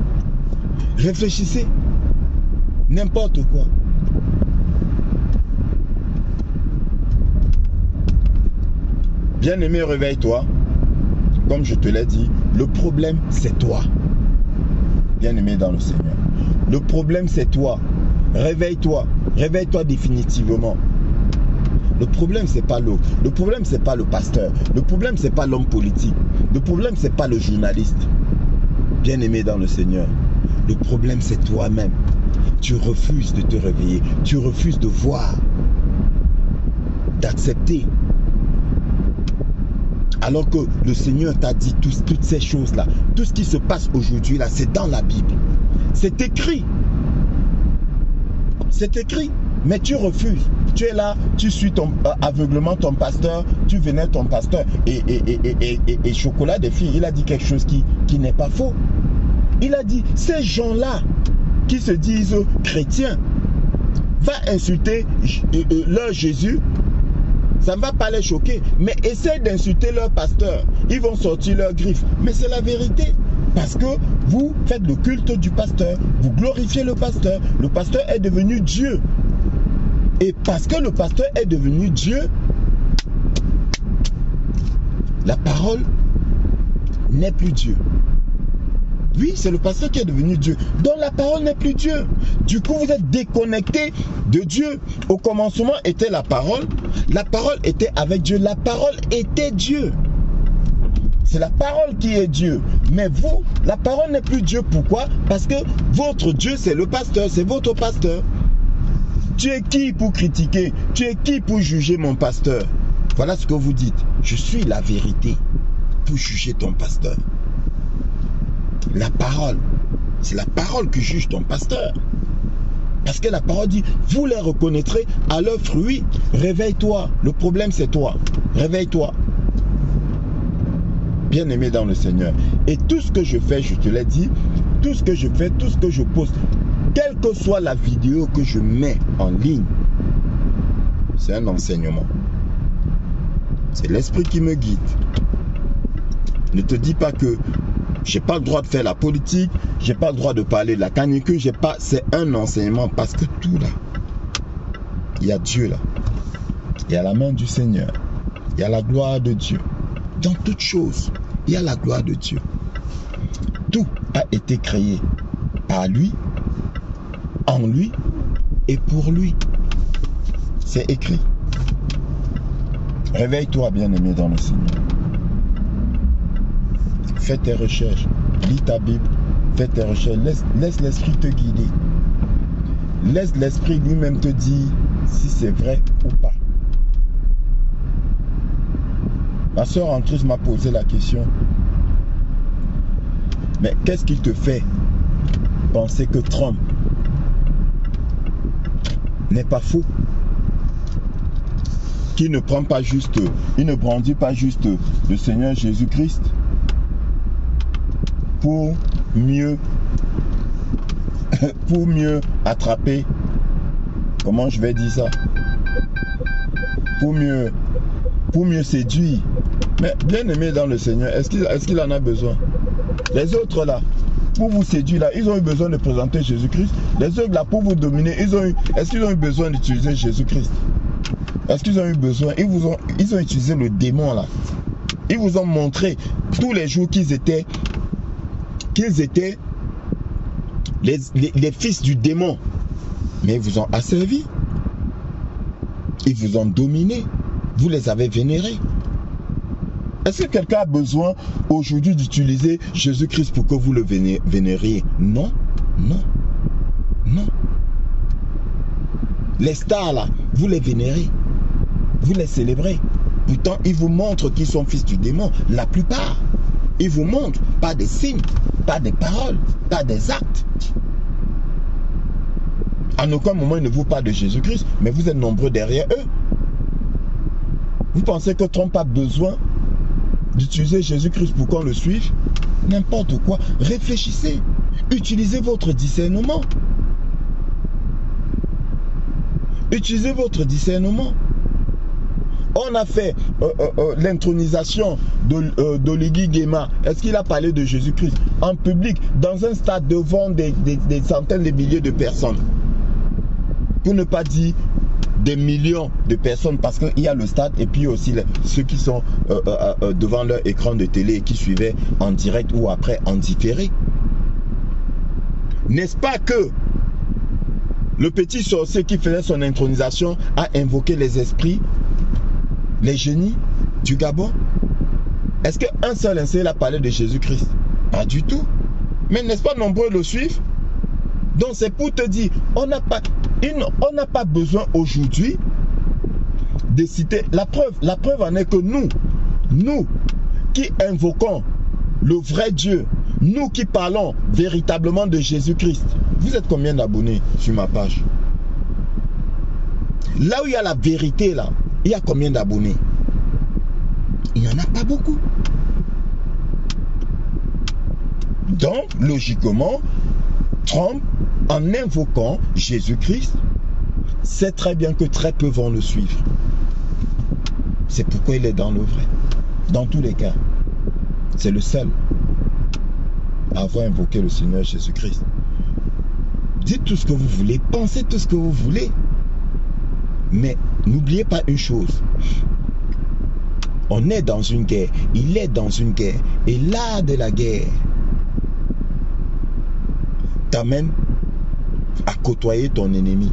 Réfléchissez. N'importe quoi. Bien-aimé, réveille-toi. Comme je te l'ai dit, le problème c'est toi. Bien-aimé dans le Seigneur. Le problème c'est toi. Réveille-toi. Réveille-toi définitivement. Le problème c'est pas l'autre. Le problème c'est pas le pasteur. Le problème c'est pas l'homme politique. Le problème c'est pas le journaliste. Bien-aimé dans le Seigneur. Le problème c'est toi-même. Tu refuses de te réveiller. Tu refuses de voir. D'accepter. Alors que le Seigneur t'a dit toutes ces choses-là, tout ce qui se passe aujourd'hui, là, c'est dans la Bible. C'est écrit. C'est écrit. Mais tu refuses. Tu es là, tu suis aveuglement ton pasteur, tu vénères ton pasteur. Et Chocolat des filles, il a dit quelque chose qui n'est pas faux. Il a dit, ces gens-là qui se disent chrétiens, va insulter leur Jésus. Ça ne va pas les choquer, mais essaye d'insulter leur pasteur. Ils vont sortir leurs griffes. Mais c'est la vérité. Parce que vous faites le culte du pasteur. Vous glorifiez le pasteur. Le pasteur est devenu Dieu. Et parce que le pasteur est devenu Dieu, la parole n'est plus Dieu. Oui, c'est le pasteur qui est devenu Dieu. Donc la parole n'est plus Dieu. Du coup, vous êtes déconnecté de Dieu. Au commencement était la parole. La parole était avec Dieu. La parole était Dieu. C'est la parole qui est Dieu. Mais vous, la parole n'est plus Dieu. Pourquoi? Parce que votre Dieu, c'est le pasteur. C'est votre pasteur. Tu es qui pour critiquer? Tu es qui pour juger mon pasteur? Voilà ce que vous dites. Je suis la vérité pour juger ton pasteur. La parole, c'est la parole qui juge ton pasteur. Parce que la parole dit, vous les reconnaîtrez à leurs fruits. Réveille-toi. Le problème, c'est toi. Réveille-toi. Bien-aimé dans le Seigneur. Et tout ce que je fais, je te l'ai dit, tout ce que je fais, tout ce que je poste, quelle que soit la vidéo que je mets en ligne, c'est un enseignement. C'est l'esprit qui me guide. Ne te dis pas que j'ai pas le droit de faire la politique, j'ai pas le droit de parler de la canicule, j'ai pas. C'est un enseignement parce que tout là, il y a Dieu là. Il y a la main du Seigneur. Il y a la gloire de Dieu. Dans toutes choses, il y a la gloire de Dieu. Tout a été créé par lui, en lui et pour lui. C'est écrit. Réveille-toi, bien-aimé dans le Seigneur. Fais tes recherches, lis ta Bible, fais tes recherches, laisse l'esprit te guider. Laisse l'esprit lui-même te dire si c'est vrai ou pas. Ma soeur en Christ m'a posé la question. Mais qu'est-ce qui te fait penser que Trump n'est pas faux? Qui ne prend pas juste, il ne brandit pas juste le Seigneur Jésus-Christ pour mieux attraper, comment je vais dire ça, pour mieux séduire. Mais bien aimé dans le Seigneur, est-ce qu'il en a besoin? Les autres là, pour vous séduire là, ils ont eu besoin de présenter Jésus-Christ. Les autres là, pour vous dominer, est-ce qu'ils ont eu besoin d'utiliser Jésus-Christ? Est-ce qu'ils ont eu besoin? Ils ont utilisé le démon là. Ils vous ont montré tous les jours qu'ils étaient les fils du démon. Mais ils vous ont asservi. Ils vous ont dominé. Vous les avez vénérés. Est-ce que quelqu'un a besoin aujourd'hui d'utiliser Jésus-Christ pour que vous le vénériez? Non, non, non. Les stars là, vous les vénérez. Vous les célébrez. Pourtant, ils vous montrent qu'ils sont fils du démon. La plupart. Ils vous montrent pas des signes, pas des paroles, pas des actes. À aucun moment, ils ne vous parlent de Jésus-Christ, mais vous êtes nombreux derrière eux. Vous pensez que Trump a besoin d'utiliser Jésus-Christ pour qu'on le suive? N'importe quoi. Réfléchissez. Utilisez votre discernement. Utilisez votre discernement. On a fait l'intronisation d'Oligui Nguema. Est-ce qu'il a parlé de Jésus-Christ en public, dans un stade devant des centaines de milliers de personnes? Pour ne pas dire des millions de personnes, parce qu'il y a le stade et puis aussi ceux qui sont devant leur écran de télé et qui suivaient en direct ou après en différé. N'est-ce pas que le petit sorcier qui faisait son intronisation a invoqué les esprits, les génies du Gabon? Est-ce qu'un seul ainsi a parlé de Jésus-Christ? Pas du tout. Mais n'est-ce pas nombreux le suivent? Donc c'est pour te dire, on n'a pas besoin aujourd'hui de citer la preuve. La preuve en est que nous qui invoquons le vrai Dieu, nous qui parlons véritablement de Jésus-Christ, vous êtes combien d'abonnés sur ma page? Là où il y a la vérité là, il y a combien d'abonnés? Il n'y en a pas beaucoup. Donc, logiquement, Trump, en invoquant Jésus-Christ, sait très bien que très peu vont le suivre. C'est pourquoi il est dans le vrai. Dans tous les cas, c'est le seul à avoir invoqué le Seigneur Jésus-Christ. Dites tout ce que vous voulez, pensez tout ce que vous voulez. Mais n'oubliez pas une chose. On est dans une guerre. Il est dans une guerre. Et l'art de la guerre t'amène à côtoyer ton ennemi.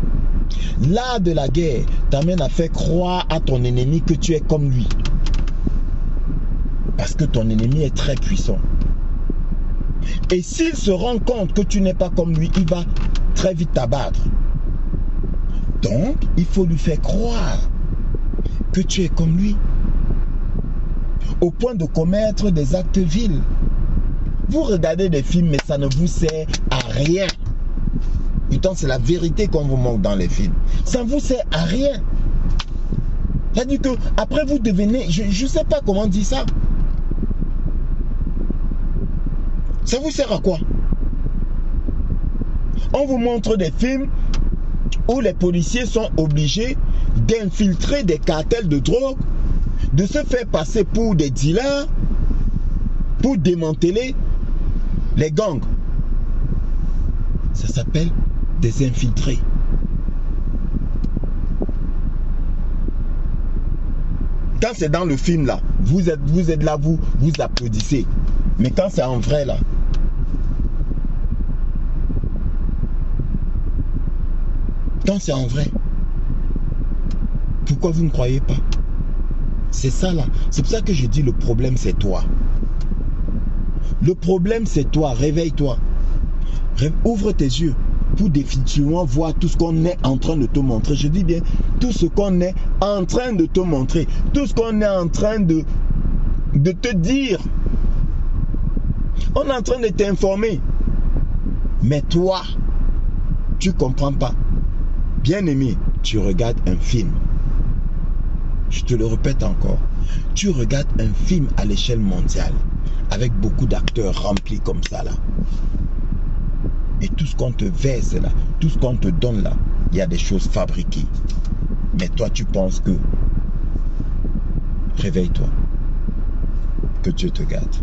L'art de la guerre t'amène à faire croire à ton ennemi que tu es comme lui. Parce que ton ennemi est très puissant. Et s'il se rend compte que tu n'es pas comme lui, il va très vite t'abattre. Donc, il faut lui faire croire que tu es comme lui. Au point de commettre des actes vils. Vous regardez des films, mais ça ne vous sert à rien. Pourtant, c'est la vérité qu'on vous manque dans les films. Ça ne vous sert à rien. C'est-à-dire que après vous devenez, je ne sais pas comment dire ça. Ça vous sert à quoi? On vous montre des films où les policiers sont obligés d'infiltrer des cartels de drogue, de se faire passer pour des dealers, pour démanteler les gangs. Ça s'appelle des infiltrés. Quand c'est dans le film là, vous êtes là, vous applaudissez. Mais quand c'est en vrai là, quand c'est en vrai, pourquoi vous ne croyez pas? C'est ça là. C'est pour ça que je dis le problème c'est toi. Le problème c'est toi. Réveille-toi. Ouvre tes yeux pour définitivement voir tout ce qu'on est en train de te montrer. Je dis bien tout ce qu'on est en train de te montrer. Tout ce qu'on est en train de te dire. On est en train de t'informer. Mais toi, tu ne comprends pas. Bien-aimé, tu regardes un film. Je te le répète encore. Tu regardes un film à l'échelle mondiale. Avec beaucoup d'acteurs remplis comme ça là. Et tout ce qu'on te verse là, tout ce qu'on te donne là, il y a des choses fabriquées. Mais toi tu penses que... Réveille-toi. Que Dieu te garde.